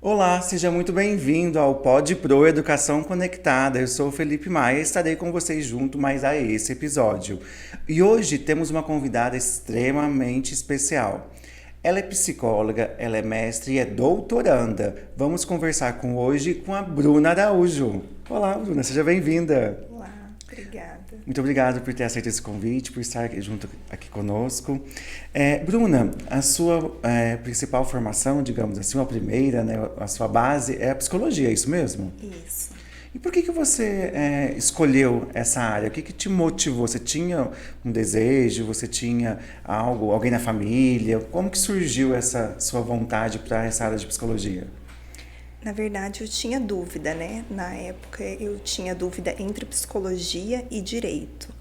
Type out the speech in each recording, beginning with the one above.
Olá, seja muito bem-vindo ao Pod Pro Educação Conectada. Eu sou o Felipe Maia e estarei com vocês junto mais a esse episódio. E hoje temos uma convidada extremamente especial. Ela é psicóloga, ela é mestre e é doutoranda. Vamos conversar hoje com a Bruna Araújo. Olá, Bruna, seja bem-vinda. Olá, obrigada. Muito obrigado por ter aceito esse convite, por estar junto aqui conosco. Bruna, a sua principal formação, digamos assim, a primeira, né, a sua base é a psicologia, é isso mesmo? Isso. E por que você escolheu essa área? O que te motivou? Você tinha um desejo? Você tinha alguém na família? Como que surgiu essa sua vontade para essa área de psicologia? Na verdade, eu tinha dúvida, né? Na época, eu tinha dúvida entre psicologia e direito.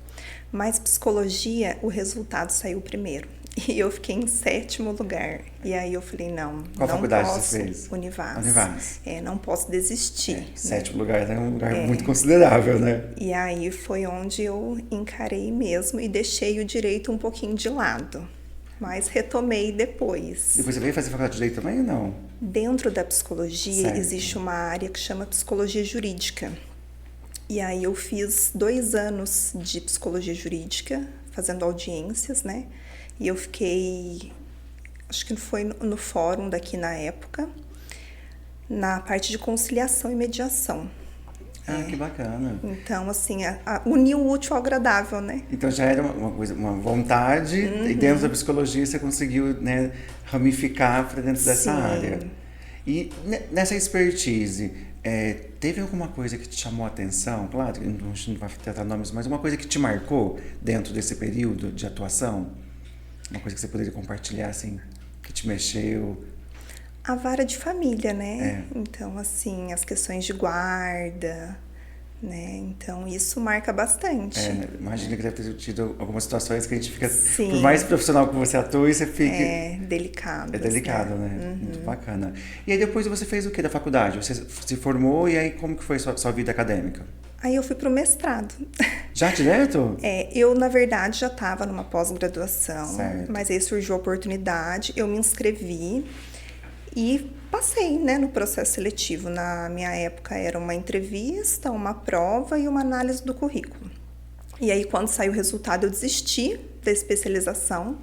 Mas psicologia, o resultado saiu primeiro. E eu fiquei em 7º lugar. E aí eu falei, não, Qual não faculdade posso. você fez? Univas. Não posso desistir. 7º lugar é um lugar muito considerável, né? E aí foi onde eu encarei mesmo e deixei o direito um pouquinho de lado. Mas retomei depois. Depois você veio fazer faculdade de direito também ou não? Dentro da psicologia, certo, existe uma área que chama psicologia jurídica. E aí eu fiz 2 anos de psicologia jurídica, fazendo audiências, né? E eu fiquei, acho que foi no fórum daqui na época, na parte de conciliação e mediação. Que bacana. Então, assim, unir o útil ao agradável, né? Então já era uma vontade, e dentro da psicologia você conseguiu, né, ramificar para dentro dessa área. E nessa expertise, teve alguma coisa que te chamou a atenção? Claro, a gente não vai tratar nomes, mas uma coisa que te marcou dentro desse período de atuação? Uma coisa que você poderia compartilhar, assim, que te mexeu? A vara de família, né? Então, assim, as questões de guarda, né? Então, isso marca bastante. Imagina que deve ter tido algumas situações que a gente fica... Sim. Por mais profissional que você atua, você fica... Delicado. É delicado, né? Muito bacana. E aí depois você fez o que da faculdade? Você se formou e aí como que foi sua vida acadêmica? Aí eu fui pro mestrado. Já direto? Eu, na verdade, já estava numa pós-graduação. Certo. Mas aí surgiu a oportunidade, eu me inscrevi e passei, né, no processo seletivo. Na minha época era uma entrevista, uma prova e uma análise do currículo. E aí quando saiu o resultado eu desisti da especialização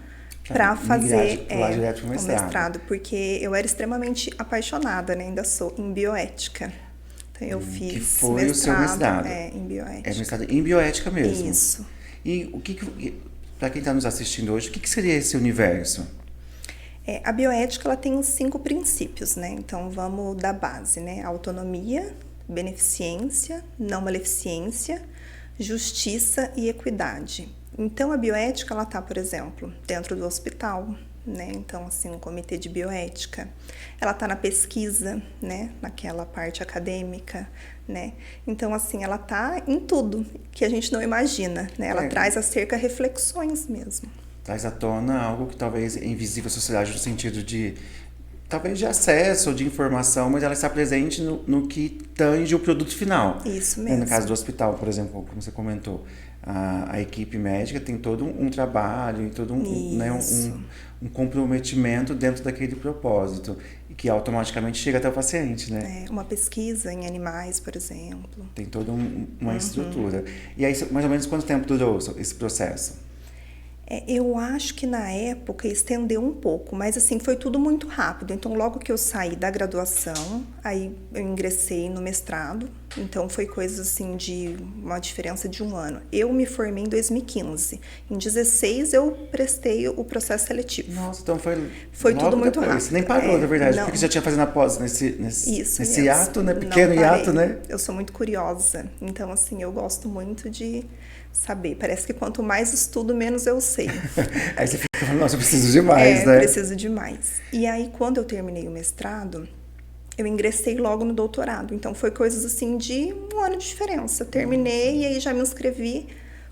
para fazer direto pro mestrado, porque eu era extremamente apaixonada, né, ainda sou em bioética. Então eu fiz que foi o seu mestrado? Em bioética. É mestrado em bioética mesmo? Isso. E para quem está nos assistindo hoje, o que seria esse universo? A bioética ela tem os 5 princípios, né? Então vamos da base, né? Autonomia, beneficência, não maleficência, justiça e equidade. Então a bioética ela tá, por exemplo, dentro do hospital, né? Então assim, um comitê de bioética, ela tá na pesquisa, né? Naquela parte acadêmica, né? Então assim, ela tá em tudo que a gente não imagina, né? Ela traz acerca reflexões mesmo. Traz à tona algo que talvez é invisível à sociedade no sentido de, talvez de acesso ou de informação, mas ela está presente no que tange o produto final. Isso mesmo. No caso do hospital, por exemplo, como você comentou, a equipe médica tem todo um trabalho e todo um comprometimento dentro daquele propósito, e que automaticamente chega até o paciente, né? Uma pesquisa em animais, por exemplo. Tem toda uma estrutura. E aí, mais ou menos, quanto tempo durou esse processo? Eu acho que na época estendeu um pouco, mas assim, foi tudo muito rápido. Então, logo que eu saí da graduação, aí eu ingressei no mestrado. Então, foi coisa assim de uma diferença de 1 ano. Eu me formei em 2015. Em 2016, eu prestei o processo seletivo. Nossa, então foi tudo muito depois. rápido. Você nem parou, na verdade, não. porque já tinha fazendo a pós nesse ato, né? Pequeno hiato, né? Eu sou muito curiosa. Então, assim, eu gosto muito de saber. Parece que quanto mais estudo, menos eu sei. Aí você fica falando, nossa, eu preciso demais, né? Preciso demais. E aí, quando eu terminei o mestrado, eu ingressei logo no doutorado. Então, foi coisas assim de 1 ano de diferença. Terminei e aí já me inscrevi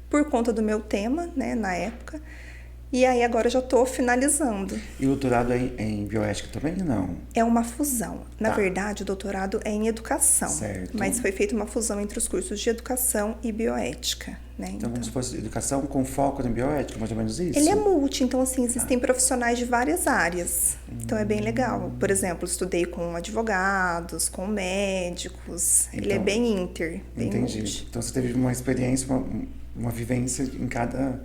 por conta do meu tema, né, na época. E aí agora eu já estou finalizando. E o doutorado é em bioética também? Não. É uma fusão. Na Tá. verdade, o doutorado é em educação. Certo. Mas foi feita uma fusão entre os cursos de educação e bioética, né? Então, como se fosse educação com foco em bioética, mais ou menos isso? Ele é multi, então assim, existem profissionais de várias áreas. Então é bem legal. Por exemplo, estudei com advogados, com médicos. Ele é Então, bem inter, bem Entendi. multi. Então você teve uma experiência, uma vivência em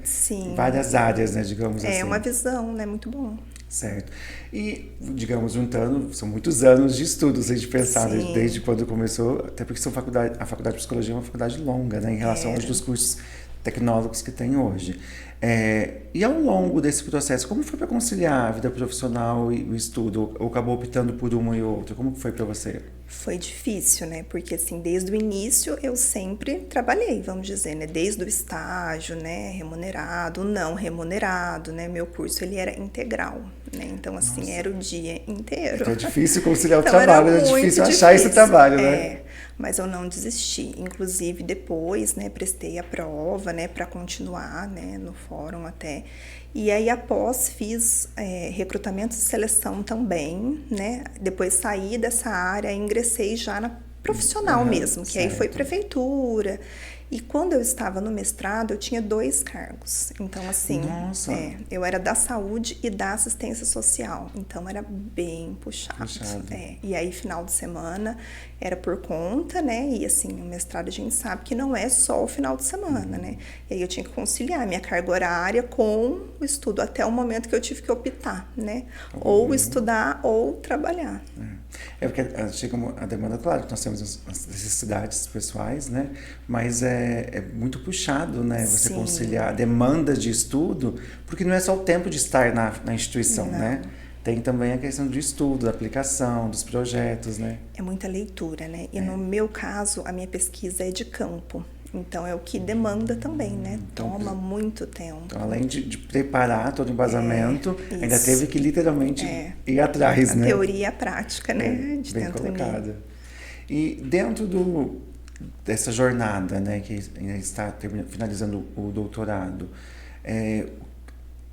Sim. várias áreas, né, digamos assim. É uma visão, né? Muito bom. Certo. E, digamos, juntando, são muitos anos de estudo, se a gente pensar, Sim. desde quando começou, até porque a faculdade de psicologia é uma faculdade longa, né, em relação aos dos cursos tecnólogos que tem hoje. E ao longo desse processo, como foi para conciliar a vida profissional e o estudo? Ou acabou optando por uma e outra? Como foi para você? Foi difícil, né? Porque assim, desde o início eu sempre trabalhei, vamos dizer, né? Desde o estágio, né? Remunerado, não remunerado, né? Meu curso ele era integral, né? Então assim, Nossa. era o dia inteiro. Então é difícil conciliar o Então, trabalho, era é muito difícil achar esse trabalho, né? É, mas eu não desisti. Inclusive, depois, né, prestei a prova, né, para continuar, né, no fórum até. E aí, após, fiz recrutamento e seleção também, né? Depois saí dessa área, ingressei já na profissional mesmo, que aí foi certo. prefeitura. E quando eu estava no mestrado, eu tinha 2 cargos. Então, assim, Nossa. eu era da saúde e da assistência social. Então, era bem puxado. E aí, final de semana, era por conta, né? E, assim, o mestrado a gente sabe que não é só o final de semana, né? E aí, eu tinha que conciliar minha carga horária com o estudo, até o momento que eu tive que optar, né? Ou estudar ou trabalhar. É porque chega a demanda, claro, que nós temos as necessidades pessoais, né? Mas é muito puxado, né? Você Sim. conciliar a demanda de estudo, porque não é só o tempo de estar na instituição, né? Tem também a questão do estudo, da aplicação, dos projetos, né? É muita leitura, né? E no meu caso, a minha pesquisa é de campo. Então, é o que demanda também, né? Toma muito tempo. Então, além de preparar todo o embasamento, ainda isso. teve que literalmente ir atrás, né? A teoria e a prática, né? De Bem tanto colocada. E dentro dessa jornada, né, que ainda está finalizando o doutorado,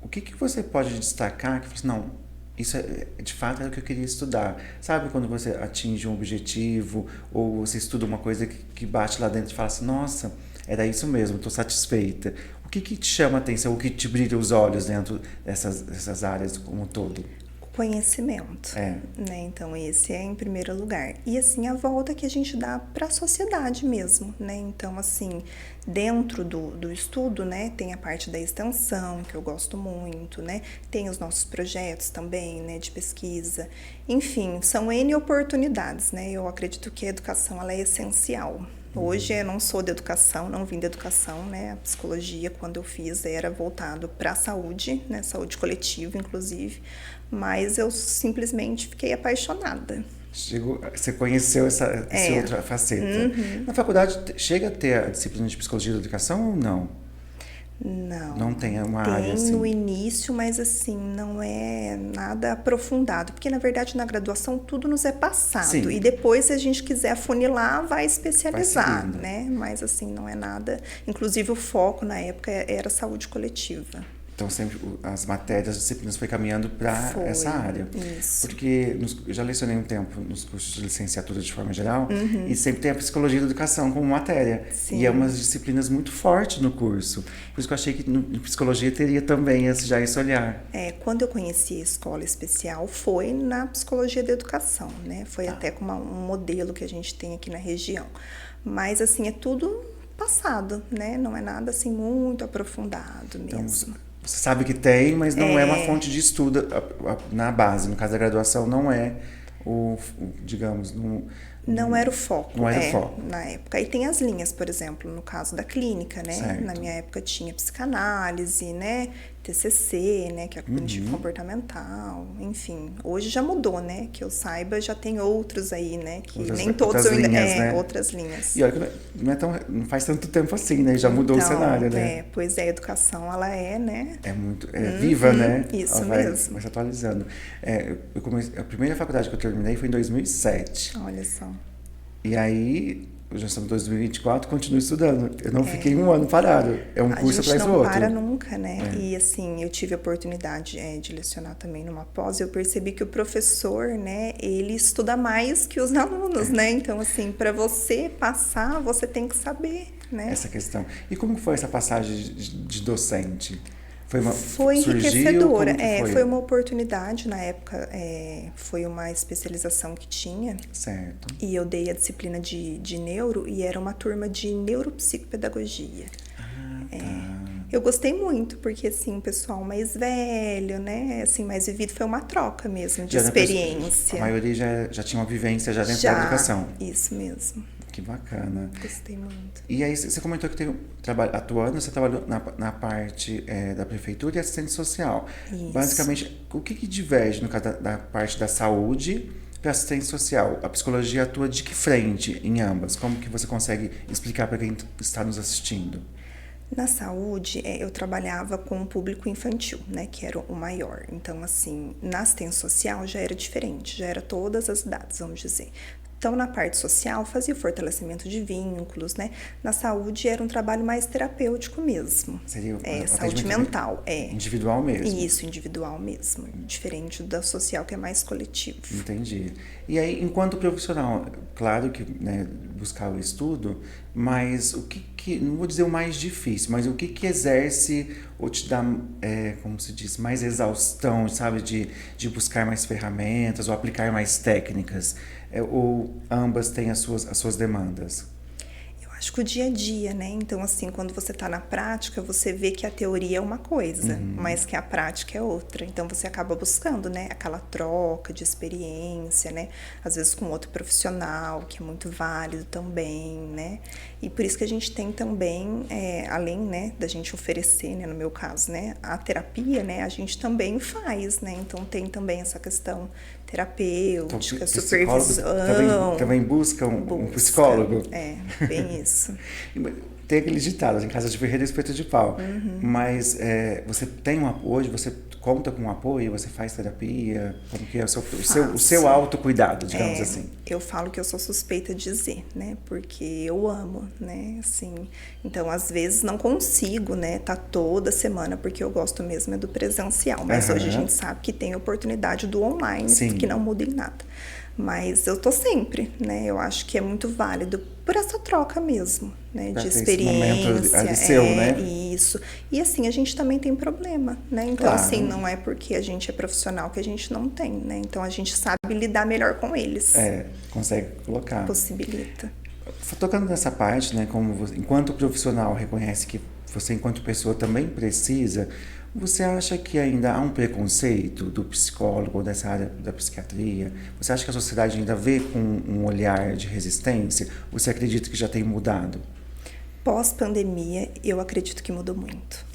o que você pode destacar que você, não, isso de fato é o que eu queria estudar. Sabe quando você atinge um objetivo ou você estuda uma coisa que bate lá dentro e fala assim, nossa, era isso mesmo, estou satisfeita. O que te chama a atenção, o que te brilha os olhos dentro dessas áreas como um todo? Conhecimento, né? Então esse é em primeiro lugar. E assim, a volta que a gente dá para a sociedade mesmo, né? Então assim, dentro do estudo, né, tem a parte da extensão, que eu gosto muito, né? Tem os nossos projetos também, né, de pesquisa. Enfim, são N oportunidades, né? Eu acredito que a educação ela é essencial. Hoje eu não sou da educação, não vim da educação, né? A psicologia, quando eu fiz, era voltado para a saúde, né? Saúde coletiva, inclusive. Mas eu simplesmente fiquei apaixonada. Você conheceu essa outra faceta. Na faculdade, chega a ter a disciplina de psicologia da educação ou não? Não. Não tem uma área assim? Tem no início, mas assim, não é nada aprofundado. Porque, na verdade, na graduação, tudo nos é passado. Sim. E depois, se a gente quiser afunilar, vai especializar, Vai né? Mas, assim, não é nada... Inclusive, o foco, na época, era saúde coletiva. Então, sempre as matérias, as disciplinas foi caminhando para essa área. Isso. Porque eu já lecionei um tempo nos cursos de licenciatura de forma geral, e sempre tem a psicologia da educação como matéria. Sim. E é uma das disciplinas muito forte no curso. Por isso que eu achei que em psicologia teria também esse olhar. Quando eu conheci a escola especial, foi na psicologia da educação, né? Foi até com um modelo que a gente tem aqui na região. Mas, assim, é tudo passado, né? Não é nada, assim, muito aprofundado mesmo. Então, você sabe que tem, mas não é uma fonte de estudo na base. No caso da graduação, não é digamos... Não era o foco. Não era o foco. Na época. Aí tem as linhas, por exemplo, no caso da clínica, né? Certo. Na minha época tinha psicanálise, né? TCC, né? Que é a cognitivo comportamental, enfim. Hoje já mudou, né? Que eu saiba, já tem outros aí, né? Que nem todos outras eu ainda... linhas, né? outras linhas. E olha que não faz tanto tempo assim, né? Já mudou o cenário, né? Pois é, a educação, ela é, né? É muito... viva, né? Isso ela mesmo. Vai se atualizando. A primeira faculdade que eu terminei foi em 2007. Olha só. E aí, já estamos em 2024, continuo estudando. Eu não fiquei um ano parado. É um curso atrás do outro. A gente não para nunca, né? E assim, eu tive a oportunidade de lecionar também numa pós, eu percebi que o professor, né, ele estuda mais que os alunos, né? Então, assim, para você passar, você tem que saber, né? Essa questão. E como foi essa passagem de docente? Foi enriquecedora. Foi uma oportunidade na época, foi uma especialização que tinha. Certo. E eu dei a disciplina de neuro e era uma turma de neuropsicopedagogia. Eu gostei muito, porque assim, o pessoal mais velho, né, assim, mais vivido, foi uma troca mesmo de experiência. A maioria já tinha uma vivência já dentro da educação. Isso mesmo. Que bacana. Gostei muito. E aí, você comentou que atuando, você trabalhou na parte da prefeitura e assistente social. Isso. Basicamente, o que diverge no caso da parte da saúde para assistente social? A psicologia atua de que frente em ambas? Como que você consegue explicar para quem está nos assistindo? Na saúde, eu trabalhava com o público infantil, né, que era o maior. Então, assim, na assistência social já era diferente, já era todas as idades, vamos dizer. Então, na parte social, fazia o fortalecimento de vínculos, né? Na saúde, era um trabalho mais terapêutico mesmo. Seria saúde mental, individual mesmo. Isso, individual mesmo. Diferente da social, que é mais coletivo. Entendi. E aí, enquanto profissional, claro que, né, buscar o estudo, mas o que não vou dizer o mais difícil, mas o que exerce ou te dá, como se diz, mais exaustão, sabe? De buscar mais ferramentas ou aplicar mais técnicas? Ou ambas têm as suas demandas? Eu acho que o dia a dia, né? Então, assim, quando você está na prática, você vê que a teoria é uma coisa, mas que a prática é outra. Então, você acaba buscando, né? Aquela troca de experiência, né? Às vezes com outro profissional, que é muito válido também, né? E por isso que a gente tem também, além, né, da gente oferecer, né, no meu caso, né, a terapia, né, a gente também faz, né? Então, tem também essa questão terapêutica, então, supervisão. Também busca um psicólogo? Bem isso. Tem aqueles ditados, em casa de ferreiro, espeto de pau. Mas você tem um apoio, você conta com um apoio, você faz terapia? Como que é o seu autocuidado, digamos assim? Eu falo que eu sou suspeita de dizer, né? Porque eu amo, né? Assim, então, às vezes, não consigo, né? Tá toda semana, porque eu gosto mesmo do presencial. Mas hoje a gente sabe que tem a oportunidade do online, que não muda em nada. Mas eu tô sempre, né? Eu acho que é muito válido por essa troca mesmo, né? De experiência. Esse momento seu, né? Isso. E assim, a gente também tem problema, né? Então, assim, não é porque a gente é profissional que a gente não tem, né? Então, a gente sabe lidar melhor com eles. Consegue colocar. Possibilita. Tocando nessa parte, né? Como você, enquanto profissional, reconhece que você, enquanto pessoa, também precisa. Você acha que ainda há um preconceito do psicólogo ou dessa área da psiquiatria? Você acha que a sociedade ainda vê com um olhar de resistência? Ou você acredita que já tem mudado? Pós-pandemia, eu acredito que mudou muito.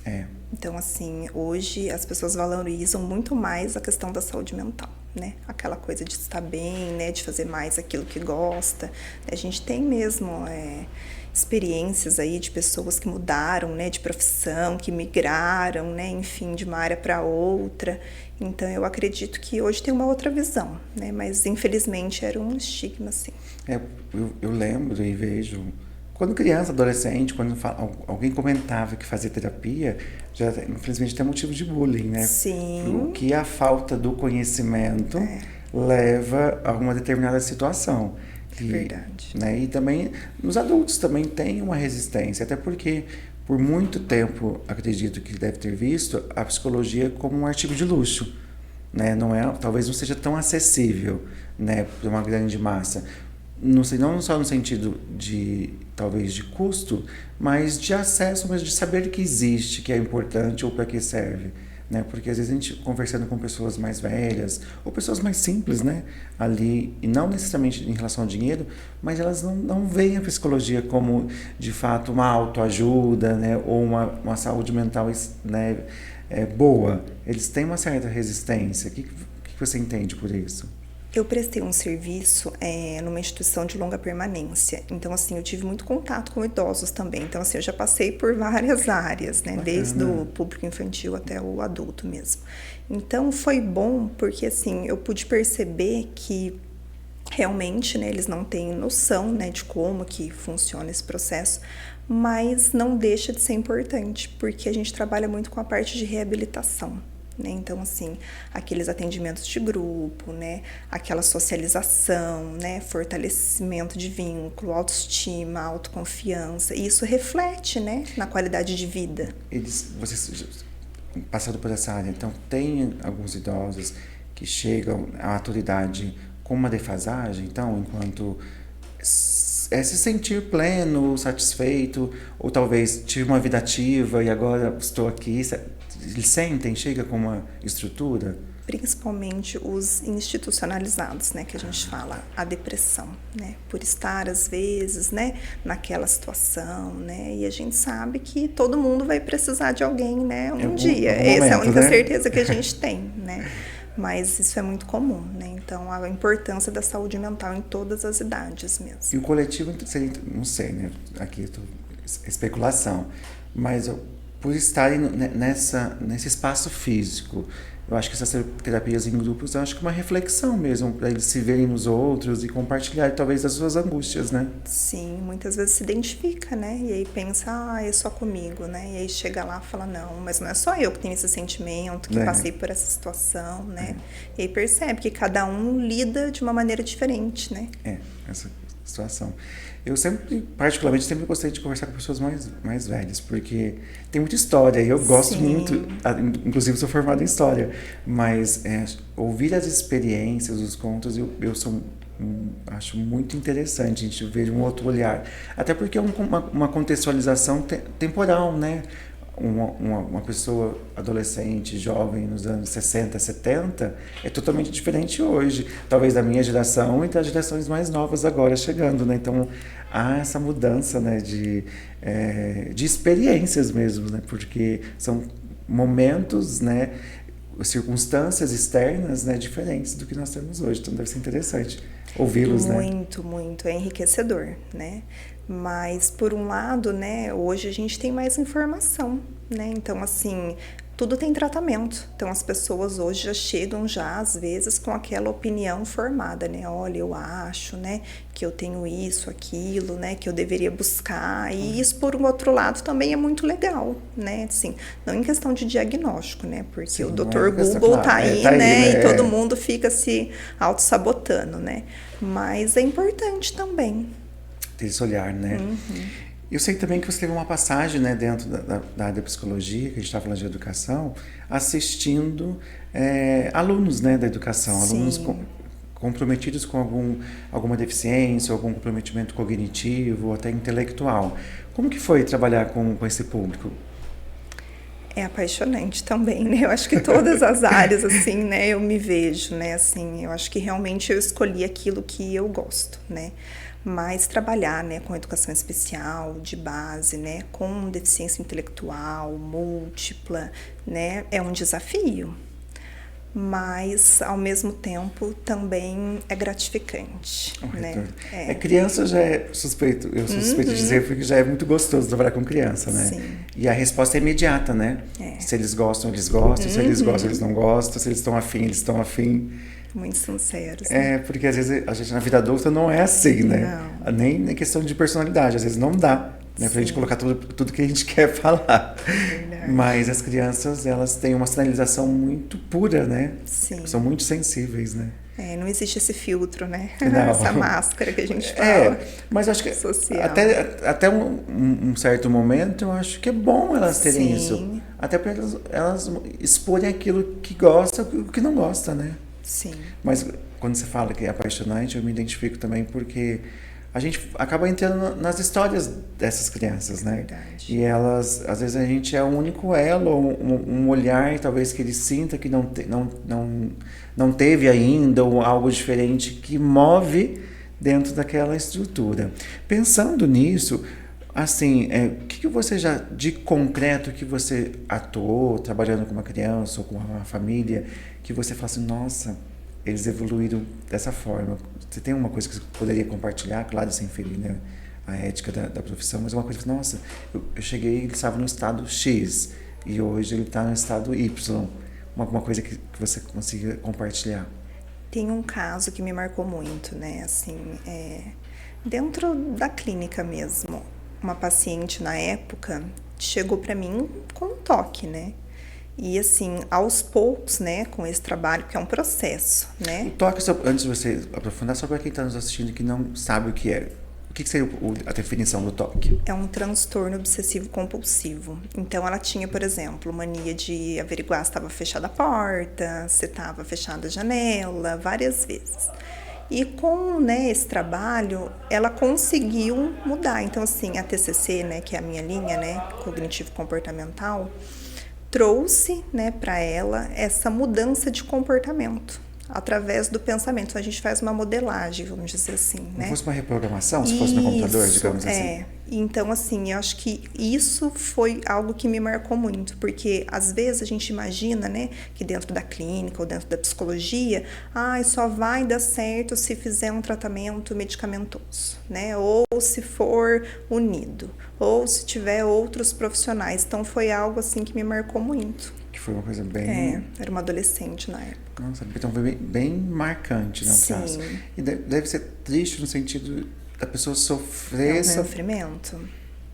Então, assim, hoje as pessoas valorizam muito mais a questão da saúde mental, né? Aquela coisa de estar bem, né? De fazer mais aquilo que gosta. A gente tem mesmo experiências aí de pessoas que mudaram, né? De profissão, que migraram, né? Enfim, de uma área para outra. Então, eu acredito que hoje tem uma outra visão, né? Mas, infelizmente, era um estigma, assim. Eu lembro e vejo... Quando criança, adolescente, quando alguém comentava que fazia terapia, já infelizmente tem motivo de bullying, né? Sim. O que a falta do conhecimento leva a uma determinada situação. Verdade. Né? E também, nos adultos também tem uma resistência, até porque, por muito tempo, acredito que deve ter visto a psicologia como um artigo de luxo. Né? Talvez não seja tão acessível, né, para uma grande massa. Não só no sentido talvez de custo, mas de acesso mesmo, de saber que existe, que é importante ou para que serve, né? Porque às vezes a gente conversando com pessoas mais velhas ou pessoas mais simples, né, ali, e não necessariamente em relação ao dinheiro, mas elas não veem a psicologia como de fato uma autoajuda, né, ou uma saúde mental, né, boa. Eles têm uma certa resistência. O que você entende por isso? Eu prestei um serviço numa instituição de longa permanência. Então, assim, eu tive muito contato com idosos também. Então, assim, eu já passei por várias áreas, né? Bacana. Desde o público infantil até o adulto mesmo. Então, foi bom porque, assim, eu pude perceber que Realmente, né, eles não têm noção, né, de como que funciona esse processo, mas não deixa de ser importante, porque a gente trabalha muito com a parte de reabilitação. Né? Então, assim, aqueles atendimentos de grupo, né? Aquela socialização, né? Fortalecimento de vínculo, autoestima, autoconfiança, e isso reflete, né? Na qualidade de vida. Vocês passando por essa área, então tem alguns idosos que chegam à maturidade com uma defasagem, então, enquanto se sentir pleno, satisfeito, ou talvez tive uma vida ativa e agora estou aqui. Eles sentem, chega com uma estrutura? Principalmente os institucionalizados, né, que a gente fala, a depressão, né, por estar às vezes, né, naquela situação, né, e a gente sabe que todo mundo vai precisar de alguém, né, um dia. Essa é a única certeza que a gente tem, né, mas isso é muito comum, né, então a importância da saúde mental em todas as idades mesmo. E o coletivo, não sei, né, aqui especulação, mas por estarem nesse espaço físico, eu acho que essas terapias em grupos, eu acho que é uma reflexão mesmo, para eles se verem nos outros e compartilhar talvez as suas angústias, né? Sim, muitas vezes se identifica, né? E aí pensa, é só comigo, né? E aí chega lá e fala, não, mas não é só eu que tenho esse sentimento, que passei por essa situação, né? E aí percebe que cada um lida de uma maneira diferente, né? Essa situação. Eu particularmente, sempre gostei de conversar com pessoas mais velhas, porque tem muita história, e eu gosto muito, inclusive sou formado em história, mas ouvir as experiências, os contos, eu acho muito interessante a gente ver um outro olhar. Até porque é uma contextualização temporal, né? Uma pessoa adolescente, jovem, nos anos 60, 70, é totalmente diferente hoje. Talvez da minha geração e das gerações mais novas agora chegando, né? Então, há essa mudança, né, de experiências mesmo, né? Porque são momentos, né, circunstâncias externas, né, diferentes do que nós temos hoje. Então, deve ser interessante ouvi-los, né? Muito, muito. É enriquecedor, né? Mas, por um lado, né, hoje a gente tem mais informação, né? Então, assim, tudo tem tratamento. Então, as pessoas hoje já chegam às vezes, com aquela opinião formada, né? Olha, eu acho, né, que eu tenho isso, aquilo, né, que eu deveria buscar. E isso, por um outro lado, também é muito legal, né? Assim, não em questão de diagnóstico, né? Porque sim, o Dr. Google tá aí, né? E todo mundo fica se auto-sabotando, né? Mas é importante também. Ter esse olhar, né? Eu sei também que você teve uma passagem, né, dentro da área da psicologia, que a gente está falando de educação, assistindo alunos, né, da educação, sim, alunos comprometidos com alguma deficiência, algum comprometimento cognitivo, até intelectual. Como que foi trabalhar com esse público? É apaixonante também, né? Eu acho que todas as áreas, assim, né, eu me vejo, né, assim, eu acho que realmente eu escolhi aquilo que eu gosto, né? Mas trabalhar, né, com educação especial, de base, né, com deficiência intelectual, múltipla, né, é um desafio. Mas, ao mesmo tempo, também é gratificante, né? Criança já é suspeito, eu sou suspeito de dizer, porque já é muito gostoso trabalhar com criança, né? Sim. E a resposta é imediata, né? Se eles gostam, eles gostam, se eles gostam, eles não gostam, se eles estão afim, eles estão afim. Muito sinceros. Né? Porque às vezes a gente na vida adulta não é assim, né? Não. Nem questão de personalidade, às vezes não dá, né? Pra gente colocar tudo que a gente quer falar. Verdade. Mas as crianças, elas têm uma sinalização muito pura, né? Sim. São muito sensíveis, né? Não existe esse filtro, né? Não. Essa máscara que a gente fala. Mas eu acho que até um certo momento, eu acho que é bom elas terem isso. Até para elas exporem aquilo que gosta e o que não gosta, né? Sim. Mas quando você fala que é apaixonante, eu me identifico também porque a gente acaba entrando nas histórias dessas crianças, né? Verdade. E elas, às vezes a gente é o único elo, um olhar talvez que ele sinta que não teve ainda, ou algo diferente que move dentro daquela estrutura. Pensando nisso, assim, o que você já, de concreto, que você atuou trabalhando com uma criança ou com uma família, que você fala assim, nossa, eles evoluíram dessa forma. Você tem uma coisa que você poderia compartilhar, claro, sem ferir, né, a ética da profissão, mas uma coisa que, nossa, eu cheguei, ele estava no estado X, e hoje ele está no estado Y. Uma coisa que você consiga compartilhar. Tem um caso que me marcou muito, né? Assim, dentro da clínica mesmo, uma paciente na época chegou para mim com um toque, né? E assim, aos poucos, né, com esse trabalho, que é um processo, né? O toque, antes de você aprofundar, só para quem está nos assistindo que não sabe o que é. O que seria a definição do toque? É um transtorno obsessivo compulsivo. Então, ela tinha, por exemplo, mania de averiguar se estava fechada a porta, se estava fechada a janela, várias vezes. E com, né, esse trabalho, ela conseguiu mudar. Então, assim, a TCC, né, que é a minha linha, né, cognitivo-comportamental, trouxe, né, para ela essa mudança de comportamento através do pensamento. Então, a gente faz uma modelagem, vamos dizer assim, né? Se fosse uma reprogramação, se fosse no computador, digamos assim. Então, assim, eu acho que isso foi algo que me marcou muito, porque às vezes a gente imagina, né, que dentro da clínica ou dentro da psicologia, só vai dar certo se fizer um tratamento medicamentoso, né, ou se for unido, ou se tiver outros profissionais. Então, foi algo, assim, que me marcou muito. Que foi uma coisa bem... Era uma adolescente na época. Nossa, então foi bem marcante, né, o caso. E deve ser triste no sentido da pessoa sofrer um sofrimento.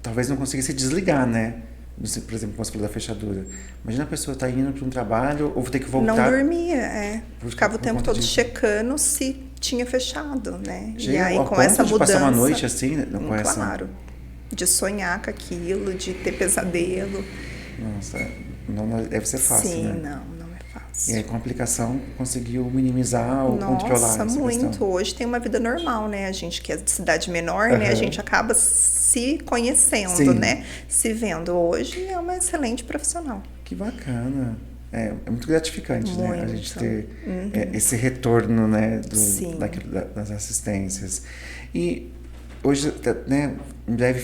Talvez não conseguir se desligar, né? Por exemplo, como você falou da fechadura. Imagina a pessoa tá indo para um trabalho ou ter que voltar... Não dormia, Ficava o tempo todo checando se tinha fechado, né? Chega e aí, com essa de mudança... passar uma noite assim, né? Claro. De sonhar com aquilo, de ter pesadelo. Nossa, não deve ser fácil, Sim, né? não é fácil. E aí, com a aplicação, conseguiu minimizar ou controlar essa muito. questão. Hoje tem uma vida normal, né? A gente que é de cidade menor, né? A gente acaba se conhecendo, né? Se vendo. Hoje é uma excelente profissional. Que bacana. É muito gratificante, muito. Né? A gente ter esse retorno, né? Das assistências. E hoje, né? Em breve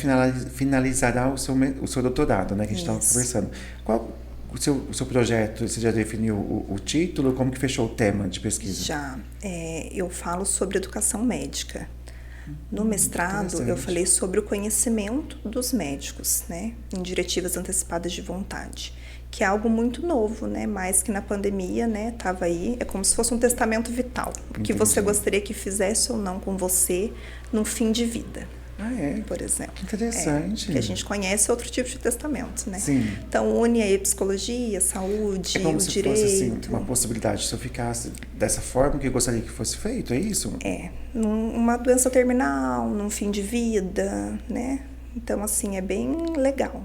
finalizará o seu doutorado, né? Que a gente estava conversando. Qual o seu projeto? Você já definiu o título? Como que fechou o tema de pesquisa? Já. Eu falo sobre educação médica. No mestrado, eu falei sobre o conhecimento dos médicos, né? Em diretivas antecipadas de vontade. Que é algo muito novo, né? Mas que na pandemia, né? Tava aí. É como se fosse um testamento vital. O que você gostaria que fizesse ou não com você no fim de vida. Por exemplo. Interessante. Que a gente conhece outro tipo de testamento, né? Sim. Então, une aí a psicologia, a saúde, como o se direito. Fosse, assim, uma possibilidade, se eu ficasse dessa forma que eu gostaria que fosse feito, é isso? Numa doença terminal, num fim de vida, né? Então, assim, é bem legal.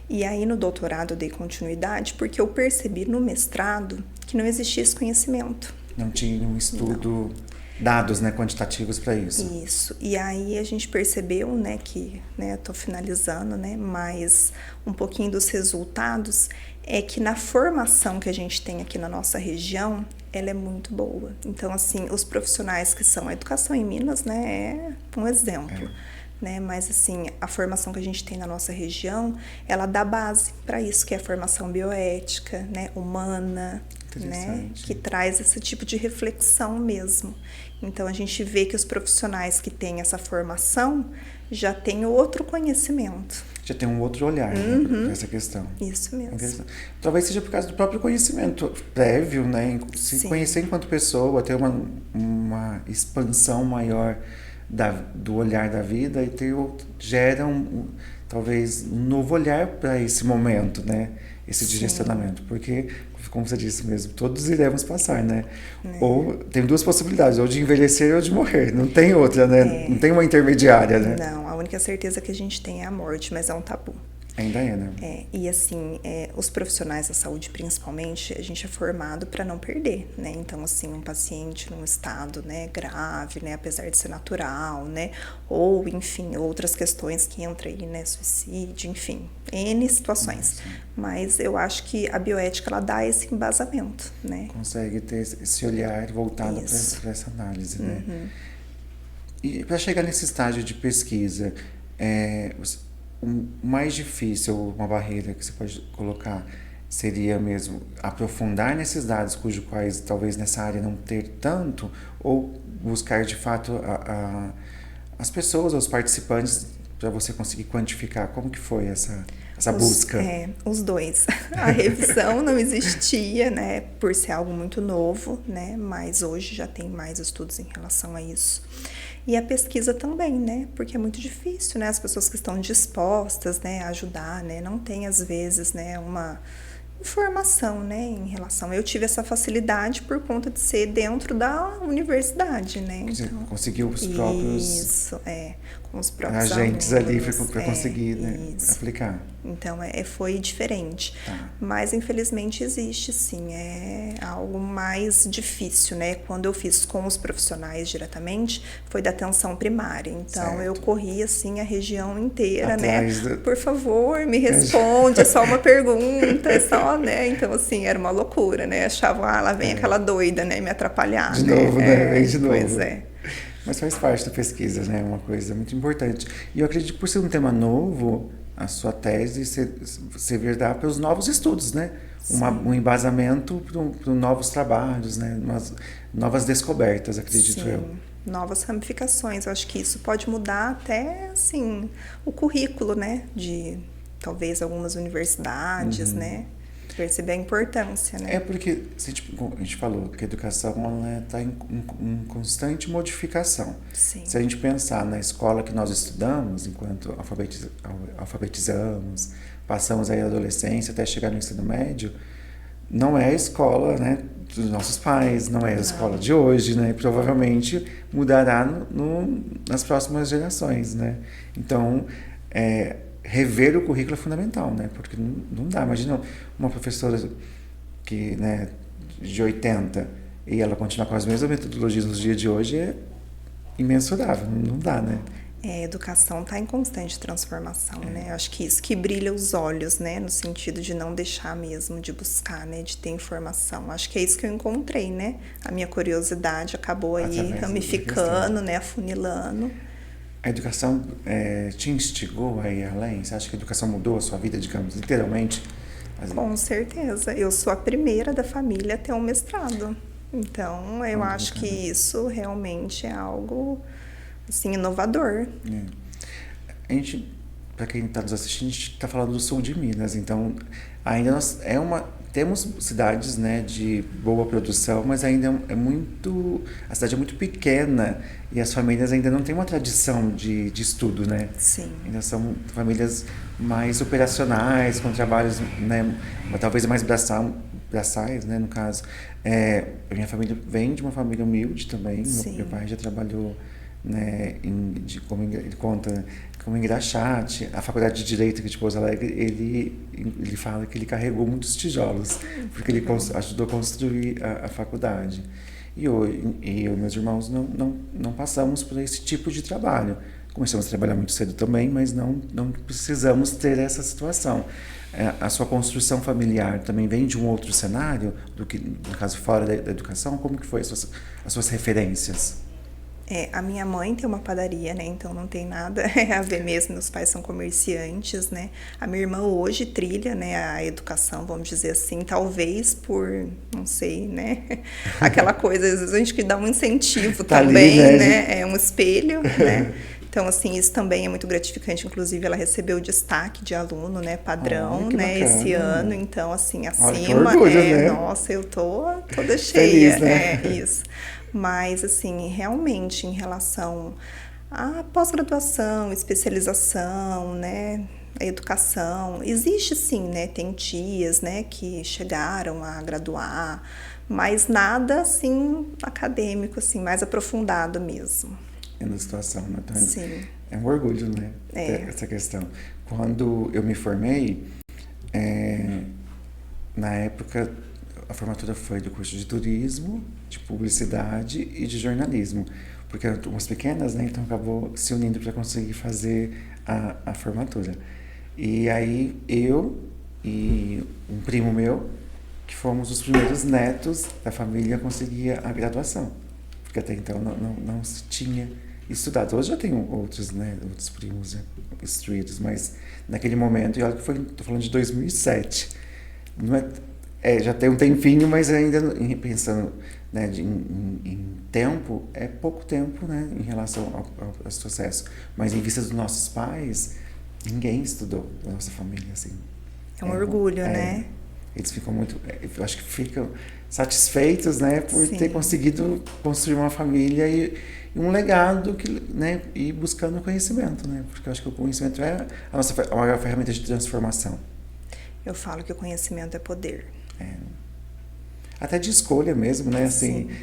E aí, no doutorado, eu dei continuidade porque eu percebi no mestrado que não existia esse conhecimento. Não tinha um estudo... dados, né, quantitativos para isso. Isso. E aí a gente percebeu, né, que, né, tô finalizando, né, mas um pouquinho dos resultados é que na formação que a gente tem aqui na nossa região, ela é muito boa. Então, assim, os profissionais que são a educação em Minas, né, é um exemplo. Né? Mas, assim, a formação que a gente tem na nossa região, ela dá base para isso, que é a formação bioética, né, humana, né, que traz esse tipo de reflexão mesmo. Então, a gente vê que os profissionais que têm essa formação já têm outro conhecimento. Já tem um outro olhar, né, para essa questão. Isso mesmo. Talvez seja por causa do próprio conhecimento prévio, né? Se conhecer enquanto pessoa, ter uma expansão maior do olhar da vida e gera talvez um novo olhar para esse momento, né? Esse direcionamento, porque, como você disse mesmo, todos iremos passar, né? Ou tem duas possibilidades, ou de envelhecer ou de morrer, não tem outra, né? Não tem uma intermediária, né? Não, a única certeza que a gente tem é a morte, mas é um tabu. Ainda é, né? E assim, os profissionais da saúde, principalmente, a gente é formado para não perder, né? Então, assim, um paciente num estado, né, grave, né, apesar de ser natural, né, ou, enfim, outras questões que entram aí, né, suicídio, enfim, N situações. Mas eu acho que a bioética, ela dá esse embasamento, né? Consegue ter esse olhar voltado para essa análise, né? E para chegar nesse estágio de pesquisa, o mais difícil, uma barreira que você pode colocar, seria mesmo aprofundar nesses dados cujos quais talvez nessa área não ter tanto, ou buscar de fato as pessoas, os participantes para você conseguir quantificar? Como que foi essa Os, busca? os dois. A revisão não existia, né, por ser algo muito novo, né, mas hoje já tem mais estudos em relação a isso. E a pesquisa também, né, porque é muito difícil, né, as pessoas que estão dispostas, né, a ajudar, né, não tem às vezes, né, uma informação, né, em relação. Eu tive essa facilidade por conta de ser dentro da universidade, né? Você Então, conseguiu os próprios isso, com os próprios agentes ali alunos, para conseguir, né, isso. aplicar. Então, foi diferente. Tá. Mas, infelizmente, existe, sim. É algo mais difícil, né? Quando eu fiz com os profissionais diretamente, foi da atenção primária. Então, Certo. eu corri, assim, a região inteira, Atrás né? Por favor, me responde, é só uma pergunta, é só, né? Então, assim, era uma loucura, né? Achavam, lá vem aquela doida, né? Me atrapalhar, De né? novo, né? Vem de novo. Pois é. Mas faz parte da pesquisa, né? É uma coisa muito importante. E eu acredito que por ser um tema novo, a sua tese servirá para os novos estudos, né? Um embasamento para novos trabalhos, né? Novas descobertas, acredito eu. Novas ramificações. Eu acho que isso pode mudar até, assim, o currículo, né? De talvez algumas universidades, né? Perceber a importância, né? É porque a gente falou que a educação está em constante modificação. Sim. Se a gente pensar na escola que nós estudamos, enquanto alfabetizamos, passamos aí a adolescência até chegar no ensino médio, não é a escola, né, dos nossos pais, não é a escola de hoje, né? E provavelmente mudará nas próximas gerações, né? Então, rever o currículo é fundamental, né? Porque não dá. Imagina uma professora que, né, de 80 e ela continuar com as mesmas metodologias nos dias de hoje é imensurável, não dá, né? A educação está em constante transformação, né? Eu acho que isso que brilha os olhos, né? No sentido de não deixar mesmo de buscar, né? De ter informação. Acho que é isso que eu encontrei, né? A minha curiosidade acabou aí ramificando, né? Afunilando. A educação te instigou a ir além? Você acha que a educação mudou a sua vida, digamos, literalmente? Com certeza. Eu sou a primeira da família a ter um mestrado. Então, eu acho que isso realmente é algo, assim, inovador. A gente, para quem está nos assistindo, a gente está falando do sul de Minas. Então, ainda temos cidades, né, de boa produção, mas ainda a cidade é muito pequena e as famílias ainda não têm uma tradição de estudo, né? Sim. Ainda são famílias mais operacionais, com trabalhos, né, talvez mais braçais, né, no caso. A minha família vem de uma família humilde também. Meu pai já trabalhou, né, como ele conta, como engraxate. A faculdade de Direito aqui de Pouso Alegre, ele fala que ele carregou muitos tijolos, porque ele ajudou a construir a faculdade. E eu e meus irmãos não passamos por esse tipo de trabalho. Começamos a trabalhar muito cedo também, mas não precisamos ter essa situação. A sua construção familiar também vem de um outro cenário, do que, no caso, fora da educação? Como que foi as suas referências? A minha mãe tem uma padaria, né? Então não tem nada a ver mesmo. Meus pais são comerciantes, né? A minha irmã hoje trilha, né, a educação, vamos dizer assim, talvez por, não sei, né? Aquela coisa, às vezes a gente que dá um incentivo tá também, ali, né? É um espelho, né? Então, assim, isso também é muito gratificante. Inclusive, ela recebeu o destaque de aluno, né, padrão, né, esse ano. Então, assim, acima, orgulho, né? Nossa, eu tô toda cheia. Feliz, né? Isso. Mas, assim, realmente, em relação à pós-graduação, especialização, né, a educação, existe sim, né, tem tias, né, que chegaram a graduar, mas nada, assim, acadêmico, assim, mais aprofundado mesmo. Na situação, né? Então, sim. É um orgulho, né? Essa questão. Quando eu me formei, na época, a formatura foi do curso de turismo, de publicidade e de jornalismo, porque eram turmas pequenas, né? Então acabou se unindo para conseguir fazer a formatura. E aí eu e um primo meu, que fomos os primeiros netos da família a conseguir a graduação, porque até então não se tinha estudado. Hoje já tenho outros, né, outros primos instruídos, mas naquele momento, e olha que tô falando de 2007, não já tem um tempinho, mas ainda pensando né, em tempo, é pouco tempo, né, em relação ao sucesso. Mas em vista dos nossos pais, ninguém estudou da nossa família, assim. É um orgulho, né? Eles ficam muito, eu acho que ficam satisfeitos, né, por Sim. ter conseguido construir uma família e um legado que, né, e buscando conhecimento, né, porque eu acho que o conhecimento é a maior ferramenta de transformação. Eu falo que o conhecimento é poder. Até de escolha mesmo, né, assim, Sim.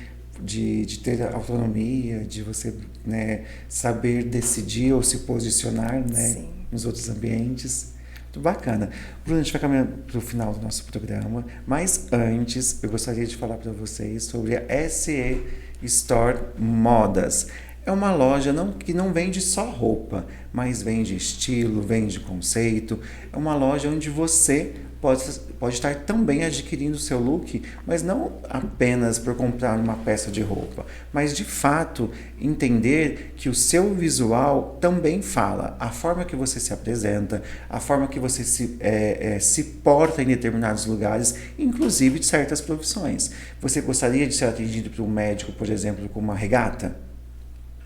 de ter autonomia, de você, né, saber decidir ou se posicionar, né, Sim. nos outros ambientes. Muito bacana. Bruna, a gente vai caminhando para o final do nosso programa, mas antes eu gostaria de falar para vocês sobre a SE Store Modas. É uma loja que não vende só roupa, mas vende estilo, vende conceito. É uma loja onde você pode estar também adquirindo o seu look, mas não apenas por comprar uma peça de roupa, mas de fato entender que o seu visual também fala. A forma que você se apresenta, a forma que você se porta em determinados lugares, inclusive de certas profissões. Você gostaria de ser atendido por um médico, por exemplo, com uma regata?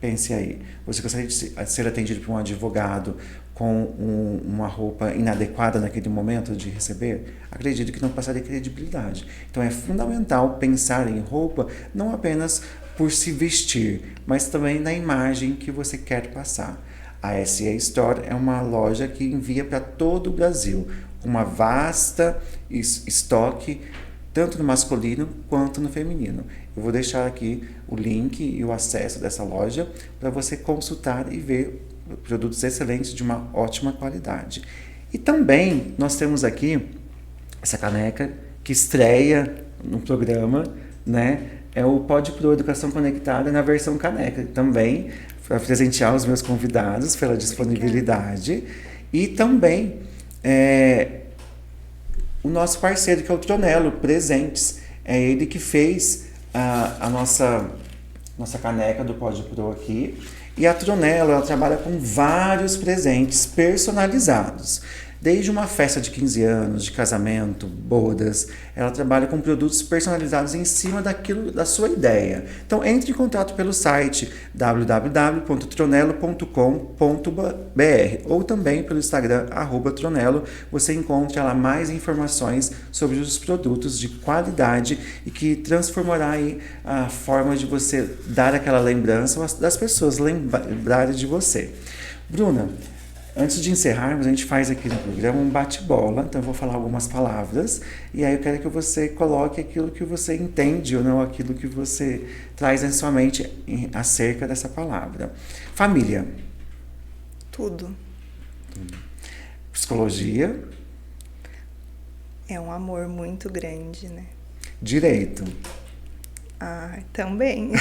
Pense aí. Você gostaria de ser atendido por um advogado com uma roupa inadequada naquele momento de receber? Acredito que não passaria credibilidade. Então é fundamental pensar em roupa não apenas por se vestir, mas também na imagem que você quer passar. A SE Store é uma loja que envia para todo o Brasil, com uma vasta estoque, tanto no masculino quanto no feminino. Eu vou deixar aqui o link e o acesso dessa loja para você consultar e ver produtos excelentes de uma ótima qualidade. E também nós temos aqui essa caneca que estreia no programa, né? É o Pode Pro Educação Conectada na versão caneca. Também para presentear os meus convidados pela disponibilidade. E também o nosso parceiro, que é o Tronello Presentes. É ele que fez a nossa caneca do Pode Pro aqui. E a Tronello, ela trabalha com vários presentes personalizados. Desde uma festa de 15 anos, de casamento, bodas, ela trabalha com produtos personalizados em cima da sua ideia. Então, entre em contato pelo site www.tronello.com.br ou também pelo Instagram, @Tronello. Você encontra lá mais informações sobre os produtos de qualidade e que transformará aí a forma de você dar aquela lembrança das pessoas lembrarem de você. Bruna, antes de encerrarmos, a gente faz aqui no programa um bate-bola, então eu vou falar algumas palavras e aí eu quero que você coloque aquilo que você entende ou não, aquilo que você traz em sua mente acerca dessa palavra. Família. Tudo. Psicologia. É um amor muito grande, né? Direito. Também.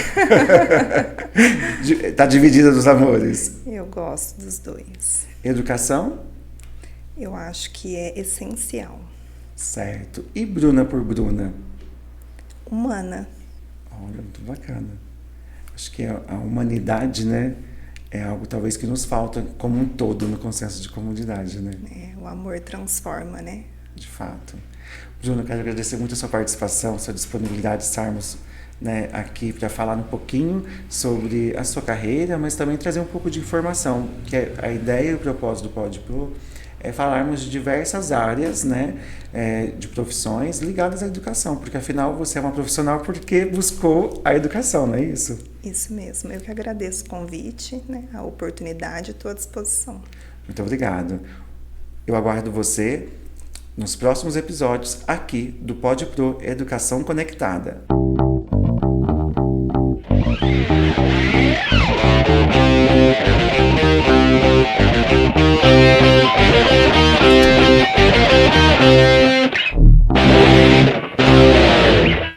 Tá dividida dos amores. Eu gosto dos dois. Educação. Eu acho que é essencial. Certo. E Bruna por Bruna? Humana. Olha, muito bacana. Acho que a humanidade, né, é algo talvez que nos falta como um todo no consenso de comunidade, né? O amor transforma, né? De fato. Bruna, eu quero agradecer muito a sua participação, a sua disponibilidade de estarmos, né, aqui para falar um pouquinho sobre a sua carreira, mas também trazer um pouco de informação, que a ideia e o propósito do Pode Pro é falarmos de diversas áreas, né, de profissões ligadas à educação, porque afinal você é uma profissional porque buscou a educação, não é isso? Isso mesmo. Eu que agradeço o convite, né, a oportunidade, estou à disposição. Muito obrigado. Eu aguardo você nos próximos episódios aqui do Pode Pro Educação Conectada.